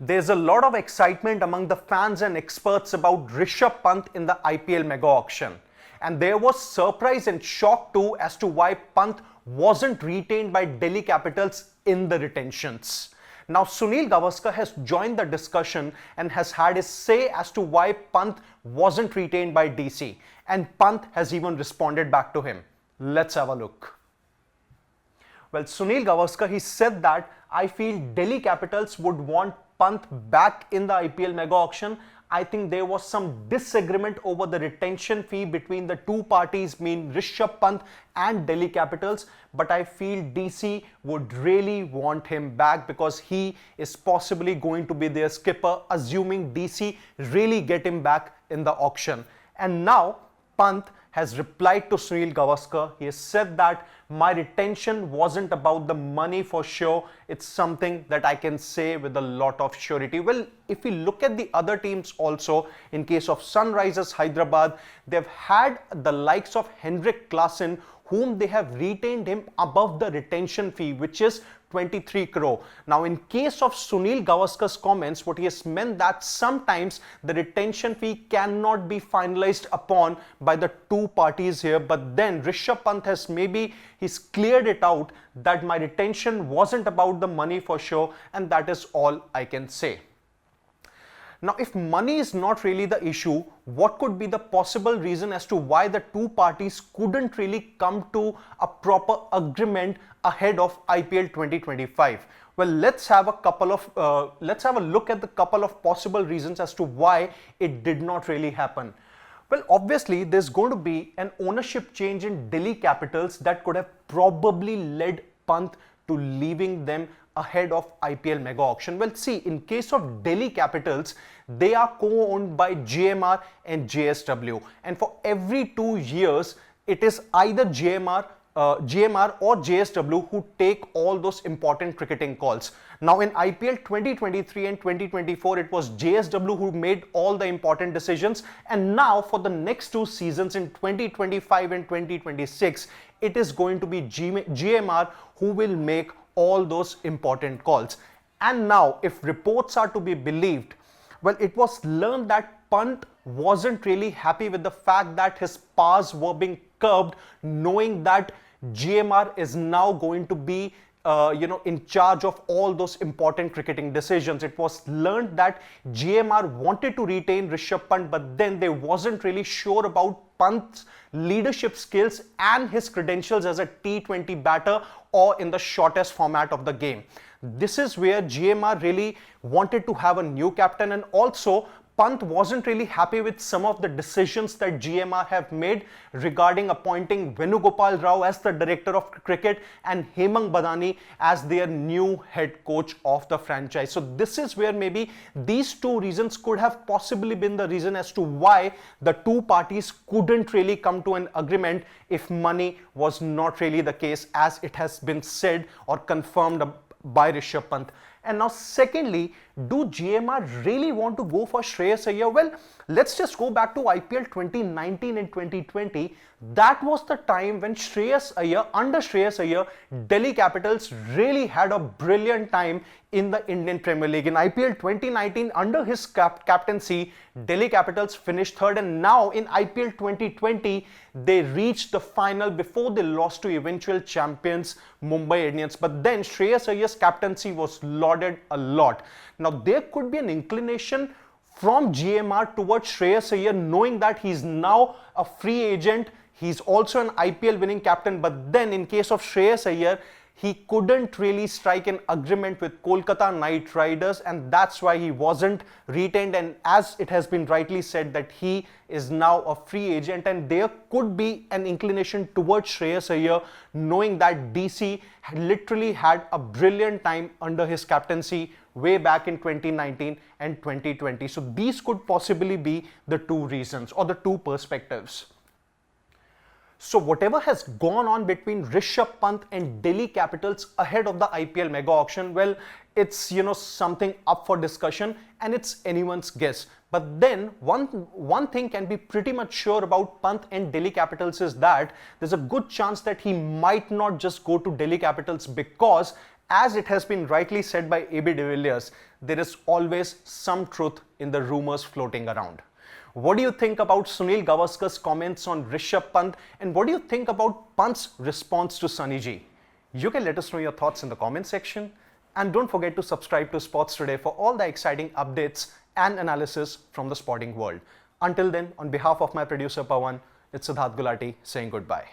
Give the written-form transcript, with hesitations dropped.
There's a lot of excitement among the fans and experts about Rishabh Pant in the IPL mega auction. And there was surprise and shock too as to why Pant wasn't retained by Delhi Capitals in the retentions. Now Sunil Gavaskar has joined the discussion and has had his say as to why Pant wasn't retained by DC. And Pant has even responded back to him. Let's have a look. Well, Sunil Gavaskar, he said that I feel Delhi Capitals would want Pant back in the IPL mega auction. I think there was some disagreement over the retention fee between the two parties, mean Rishabh Pant and Delhi Capitals. But I feel DC would really want him back because he is possibly going to be their skipper, assuming DC really get him back in the auction. And now Pant has replied to Sunil Gavaskar. He has said that my retention wasn't about the money for sure. It's something that I can say with a lot of surety. Well, if we look at the other teams also, in case of Sunrisers Hyderabad, they've had the likes of Henrik Klassen, whom they have retained him above the retention fee, which is 23 crore. Now, in case of Sunil Gavaskar's comments, what he has meant that sometimes the retention fee cannot be finalized upon by the two parties here. But then Rishabh Pant has he's cleared it out that my retention wasn't about the money for sure, and that is all I can say. Now, if money is not really the issue, what could be the possible reason as to why the two parties couldn't really come to a proper agreement ahead of IPL 2025? Well, let's have a look at the couple of possible reasons as to why it did not really happen. Well, obviously, there's going to be an ownership change in Delhi Capitals that could have probably led Pant to leaving them ahead of IPL mega auction. Well, see, in case of Delhi Capitals, they are co-owned by GMR and JSW, and for every 2 years it is either GMR or JSW who take all those important cricketing calls. Now in IPL 2023 and 2024, it was JSW who made all the important decisions, and now for the next 2 seasons in 2025 and 2026, it is going to be GMR who will make all those important calls. And now, if reports are to be believed, well, it was learned that Pant wasn't really happy with the fact that his powers were being curbed, knowing that GMR is now going to be in charge of all those important cricketing decisions. It was learned that GMR wanted to retain Rishabh Pant, but then they wasn't really sure about Pant's leadership skills and his credentials as a T20 batter or in the shortest format of the game. This is where GMR really wanted to have a new captain, and also Pant wasn't really happy with some of the decisions that GMR have made regarding appointing Venugopal Rao as the director of cricket and Hemang Badani as their new head coach of the franchise. So this is where maybe these two reasons could have possibly been the reason as to why the two parties couldn't really come to an agreement if money was not really the case, as it has been said or confirmed by Rishabh Pant. And now secondly, do GMR really want to go for Shreyas Iyer? Well, let's just go back to IPL 2019 and 2020. That was the time when under Shreyas Iyer, Delhi Capitals really had a brilliant time in the Indian Premier League. In IPL 2019, under his captaincy, Delhi Capitals finished third, and now in IPL 2020, they reached the final before they lost to eventual champions Mumbai Indians. But then Shreyas Iyer's captaincy was lauded a lot. Now there could be an inclination from GMR towards Shreyas Iyer, knowing that he's now a free agent. He's also an IPL winning captain, but then in case of Shreyas Iyer, he couldn't really strike an agreement with Kolkata Knight Riders, and that's why he wasn't retained. And as it has been rightly said that he is now a free agent, and there could be an inclination towards Shreyas Iyer, knowing that DC literally had a brilliant time under his captaincy way back in 2019 and 2020. So these could possibly be the two reasons or the two perspectives. So whatever has gone on between Rishabh Pant and Delhi Capitals ahead of the IPL mega auction, well, it's something up for discussion and it's anyone's guess. But then one thing can be pretty much sure about Pant and Delhi Capitals is that there's a good chance that he might not just go to Delhi Capitals, because As it has been rightly said by AB de Villiers, there is always some truth in the rumors floating around. What do you think about Sunil Gavaskar's comments on Rishabh Pant, and what do you think about Pant's response to Sunny G? You can let us know your thoughts in the comment section, and don't forget to subscribe to Sports Today for all the exciting updates and analysis from the sporting world. Until then, on behalf of my producer Pawan, it's Siddharth Gulati saying goodbye.